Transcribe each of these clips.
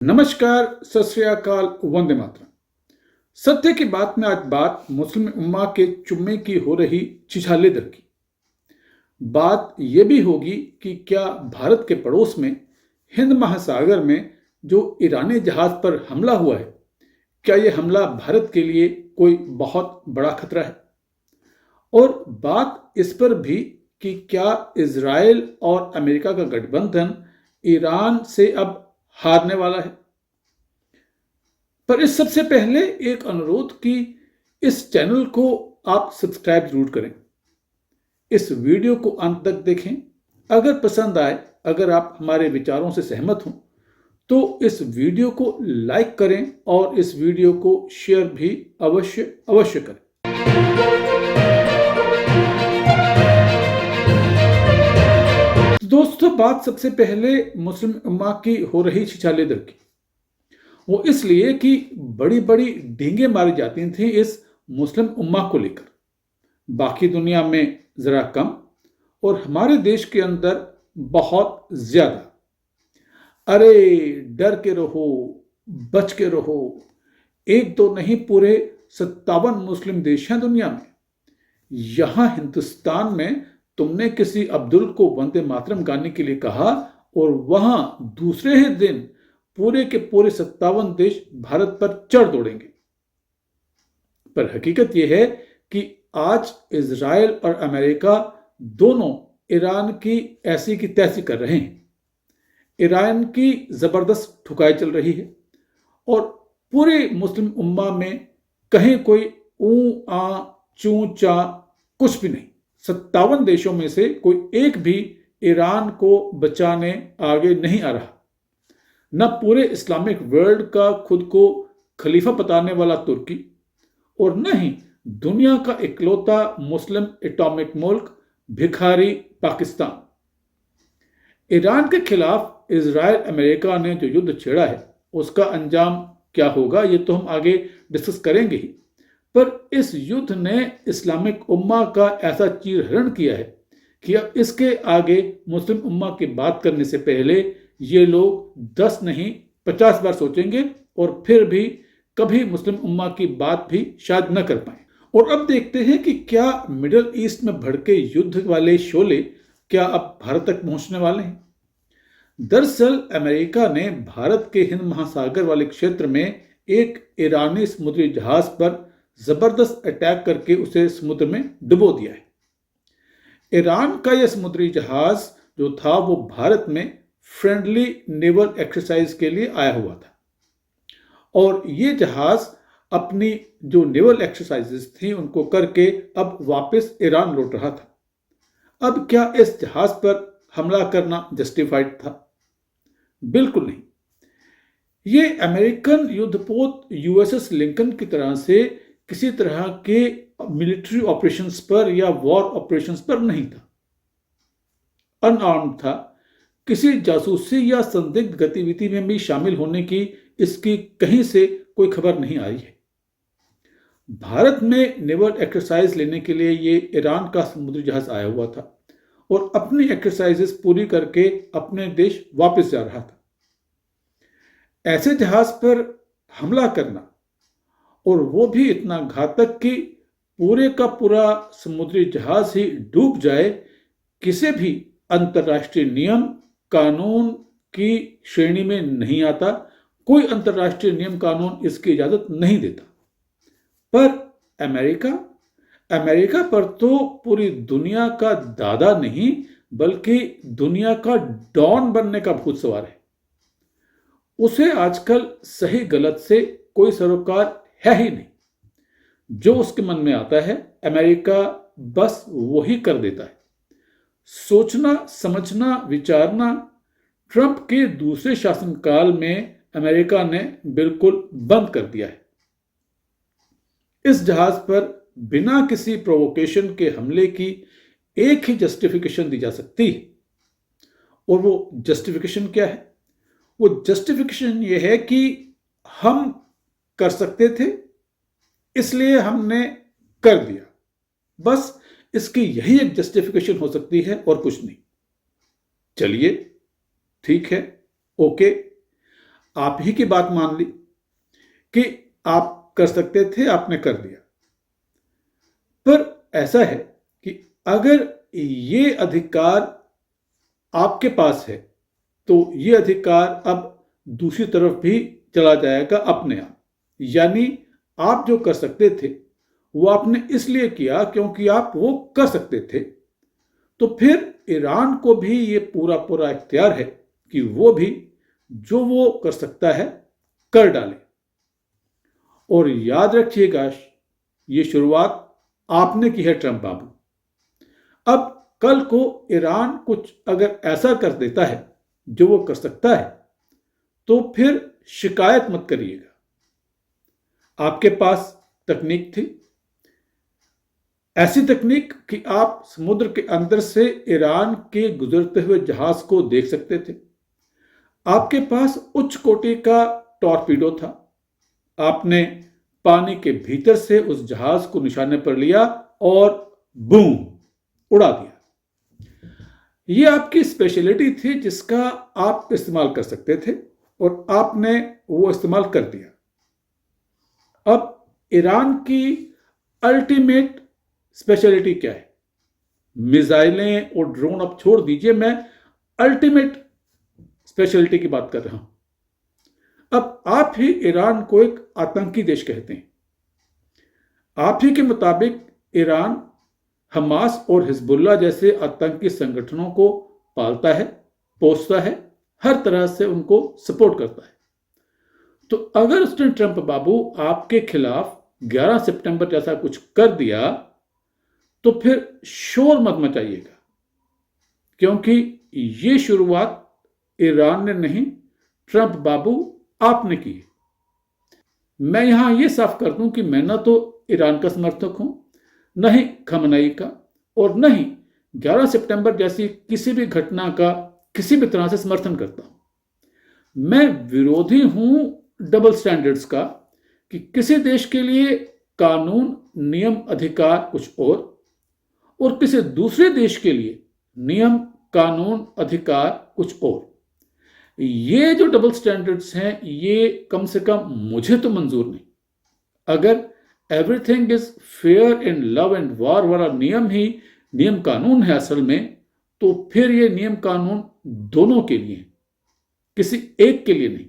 नमस्कार, सत श्री अकाल, वंदे मातरम। सत्य की बात में आज बात मुस्लिम उम्मा के चुम्मे की हो रही छिछालेदर की। बात यह भी होगी कि क्या भारत के पड़ोस में हिंद महासागर में जो ईरानी जहाज पर हमला हुआ है, क्या यह हमला भारत के लिए कोई बहुत बड़ा खतरा है। और बात इस पर भी कि क्या इजराइल और अमेरिका का गठबंधन ईरान से अब हारने वाला है। पर इस सबसे पहले एक अनुरोध कि इस चैनल को आप सब्सक्राइब जरूर करें, इस वीडियो को अंत तक देखें। अगर पसंद आए, अगर आप हमारे विचारों से सहमत हों तो इस वीडियो को लाइक करें और इस वीडियो को शेयर भी अवश्य अवश्य करें। तो दोस्तों, बात सबसे पहले मुस्लिम उम्मा की हो रही छिछालेदर की। वो इसलिए कि बड़ी बड़ी ढींगे मारी जाती थी इस मुस्लिम उम्मा को लेकर, बाकी दुनिया में जरा कम और हमारे देश के अंदर बहुत ज्यादा। अरे डर के रहो, बच के रहो। एक तो नहीं, पूरे 57 मुस्लिम देश हैं दुनिया में। यहां हिंदुस्तान में तुमने किसी अब्दुल को वंदे मातरम गाने के लिए कहा और वहां दूसरे ही दिन पूरे के पूरे 57 देश भारत पर चढ़ दौड़ेंगे। पर हकीकत यह है कि आज इजराइल और अमेरिका दोनों ईरान की ऐसी की तैसी कर रहे हैं। ईरान की जबरदस्त ठुकाई चल रही है और पूरे मुस्लिम उम्मा में कहीं कोई ऊ आ चू चा कुछ भी नहीं। 57 देशों में से कोई एक भी ईरान को बचाने आगे नहीं आ रहा। न पूरे इस्लामिक वर्ल्ड का खुद को खलीफा बताने वाला तुर्की और न ही दुनिया का इकलौता मुस्लिम एटॉमिक मुल्क भिखारी पाकिस्तान। ईरान के खिलाफ इजराइल अमेरिका ने जो युद्ध छेड़ा है उसका अंजाम क्या होगा ये तो हम आगे डिस्कस करेंगे ही। पर इस युद्ध ने इस्लामिक उम्मा का ऐसा चीरहरण किया है कि अब इसके आगे मुस्लिम उम्मा की बात करने से पहले ये लोग 10 नहीं 50 बार सोचेंगे और फिर भी कभी मुस्लिम उम्मा की बात भी शायद न कर पाए। और अब देखते हैं कि क्या मिडिल ईस्ट में भड़के युद्ध वाले शोले क्या अब भारत तक पहुंचने वाले हैं। दरअसल अमेरिका ने भारत के हिंद महासागर वाले क्षेत्र में एक ईरानी समुद्री जहाज पर जबरदस्त अटैक करके उसे समुद्र में डुबो दिया है। ईरान का यह समुद्री जहाज जो था वो भारत में फ्रेंडली नेवल एक्सरसाइज के लिए आया हुआ था और ये जहाज अपनी जो नेवल एक्सरसाइजेस थी उनको करके अब वापस ईरान लौट रहा था। अब क्या इस जहाज पर हमला करना जस्टिफाइड था? बिल्कुल नहीं। ये अमेरिकन युद्धपोत यूएसएस लिंकन की तरह से किसी तरह के मिलिट्री ऑपरेशंस पर या वॉर ऑपरेशंस पर नहीं था। अनआर्म्ड था। किसी जासूसी या संदिग्ध गतिविधि में भी शामिल होने की इसकी कहीं से कोई खबर नहीं आई है। भारत में नेवल एक्सरसाइज लेने के लिए ये ईरान का समुद्री जहाज आया हुआ था और अपनी एक्सरसाइजेस पूरी करके अपने देश वापस जा रहा था। ऐसे जहाज पर हमला करना और वो भी इतना घातक कि पूरे का पूरा समुद्री जहाज ही डूब जाए, किसी भी अंतर्राष्ट्रीय नियम कानून की श्रेणी में नहीं आता। कोई अंतर्राष्ट्रीय नियम कानून इसकी इजाजत नहीं देता। पर अमेरिका पर तो पूरी दुनिया का दादा नहीं बल्कि दुनिया का डॉन बनने का भूत सवार है। उसे आजकल सही गलत से कोई सरोकार है ही नहीं। जो उसके मन में आता है अमेरिका बस वही कर देता है। सोचना समझना विचारना ट्रंप के दूसरे शासनकाल में अमेरिका ने बिल्कुल बंद कर दिया है। इस जहाज पर बिना किसी प्रोवोकेशन के हमले की एक ही जस्टिफिकेशन दी जा सकती है और वो जस्टिफिकेशन क्या है? वो जस्टिफिकेशन ये है कि हम कर सकते थे इसलिए हमने कर दिया। बस इसकी यही एक जस्टिफिकेशन हो सकती है और कुछ नहीं। चलिए ठीक है, ओके। आप ही की बात मान ली कि आप कर सकते थे, आपने कर दिया। पर ऐसा है कि अगर ये अधिकार आपके पास है तो ये अधिकार अब दूसरी तरफ भी चला जाएगा अपने आप। यानी आप जो कर सकते थे वो आपने इसलिए किया क्योंकि आप वो कर सकते थे, तो फिर ईरान को भी ये पूरा पूरा इख्तियार है कि वो भी जो वो कर सकता है कर डाले। और याद रखिएगा, ये शुरुआत आपने की है ट्रंप बाबू। अब कल को ईरान कुछ अगर ऐसा कर देता है जो वो कर सकता है तो फिर शिकायत मत करिएगा। आपके पास तकनीक थी, ऐसी तकनीक कि आप समुद्र के अंदर से ईरान के गुजरते हुए जहाज को देख सकते थे। आपके पास उच्च कोटि का टॉर्पीडो था। आपने पानी के भीतर से उस जहाज को निशाने पर लिया और बूम, उड़ा दिया। ये आपकी स्पेशलिटी थी जिसका आप इस्तेमाल कर सकते थे और आपने वो इस्तेमाल कर दिया। अब ईरान की अल्टीमेट स्पेशलिटी क्या है? मिसाइलें और ड्रोन अब छोड़ दीजिए, मैं अल्टीमेट स्पेशलिटी की बात कर रहा हूं। अब आप ही ईरान को एक आतंकी देश कहते हैं। आप ही के मुताबिक ईरान हमास और हिजबुल्लाह जैसे आतंकी संगठनों को पालता है, पोसता है, हर तरह से उनको सपोर्ट करता है। तो अगर उसने ट्रंप बाबू आपके खिलाफ 11 सितंबर जैसा कुछ कर दिया तो फिर शोर मत मचाइएगा, क्योंकि ये शुरुआत ईरान ने नहीं, ट्रंप बाबू आपने की है। मैं यहां यह साफ कर दूं कि मैं न तो ईरान का समर्थक हूं, न ही खमनई का, और न ही 11 सितंबर जैसी किसी भी घटना का किसी भी तरह से समर्थन करता हूं। मैं विरोधी हूं डबल स्टैंडर्ड्स का, कि किसी देश के लिए कानून, नियम, अधिकार कुछ और किसी दूसरे देश के लिए नियम, कानून, अधिकार कुछ और। ये जो डबल स्टैंडर्ड्स हैं ये कम से कम मुझे तो मंजूर नहीं। अगर everything is fair in love and war वाला नियम ही नियम कानून है असल में, तो फिर ये नियम कानून दोनों के लिए, किसी एक के लिए नहीं।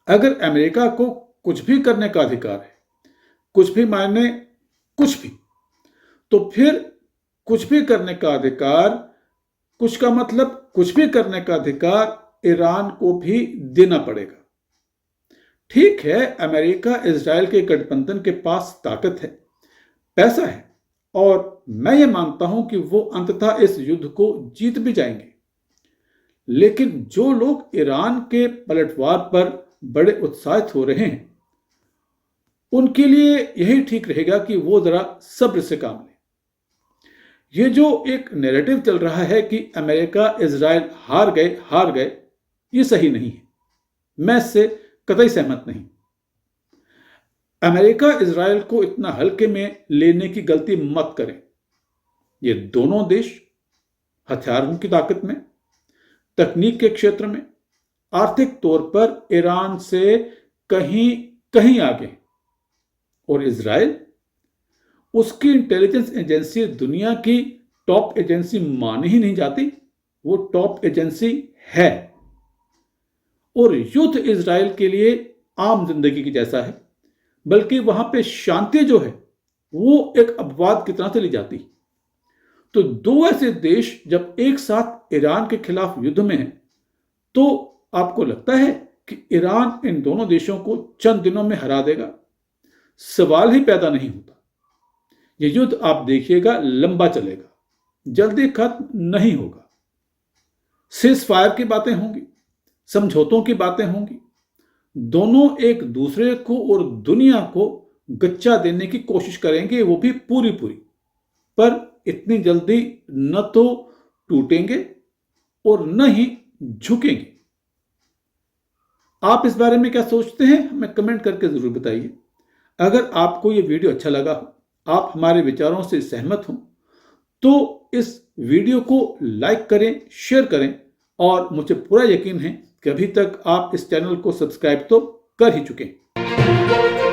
अगर अमेरिका को कुछ भी करने का अधिकार है, कुछ भी मायने कुछ भी, तो फिर कुछ भी करने का अधिकार, कुछ का मतलब कुछ भी करने का अधिकार ईरान को भी देना पड़ेगा। ठीक है, अमेरिका इजराइल के गठबंधन के पास ताकत है, पैसा है, और मैं ये मानता हूं कि वो अंततः इस युद्ध को जीत भी जाएंगे। लेकिन जो लोग ईरान के पलटवार पर बड़े उत्साहित हो रहे हैं, उनके लिए यही ठीक रहेगा कि वो जरा सब्र से काम लें। ये जो एक नैरेटिव चल रहा है कि अमेरिका इजराइल हार गए, ये सही नहीं है। मैं इससे कतई सहमत नहीं। अमेरिका इजराइल को इतना हल्के में लेने की गलती मत करें। ये दोनों देश हथियारों की ताकत में, तकनीक के क्षेत्र में, आर्थिक तौर पर ईरान से कहीं कहीं आगे हैं। और इजराइल, उसकी इंटेलिजेंस एजेंसी दुनिया की टॉप एजेंसी मानी ही नहीं जाती, वो टॉप एजेंसी है। और युद्ध इजराइल के लिए आम जिंदगी की जैसा है, बल्कि वहां पे शांति जो है वो एक अपवाद की तरह से ली जाती। तो दो ऐसे देश जब एक साथ ईरान के खिलाफ युद्ध में हैं, तो आपको लगता है कि ईरान इन दोनों देशों को चंद दिनों में हरा देगा? सवाल ही पैदा नहीं होता। यह युद्ध आप देखिएगा लंबा चलेगा, जल्दी खत्म नहीं होगा। सीज फायर की बातें होंगी, समझौतों की बातें होंगी, दोनों एक दूसरे को और दुनिया को गच्चा देने की कोशिश करेंगे, वो भी पूरी पूरी। पर इतनी जल्दी न तो टूटेंगे और न ही झुकेंगे। आप इस बारे में क्या सोचते हैं, हमें कमेंट करके जरूर बताइए। अगर आपको ये वीडियो अच्छा लगा, आप हमारे विचारों से सहमत हो, तो इस वीडियो को लाइक करें, शेयर करें, और मुझे पूरा यकीन है कि अभी तक आप इस चैनल को सब्सक्राइब तो कर ही चुके हैं।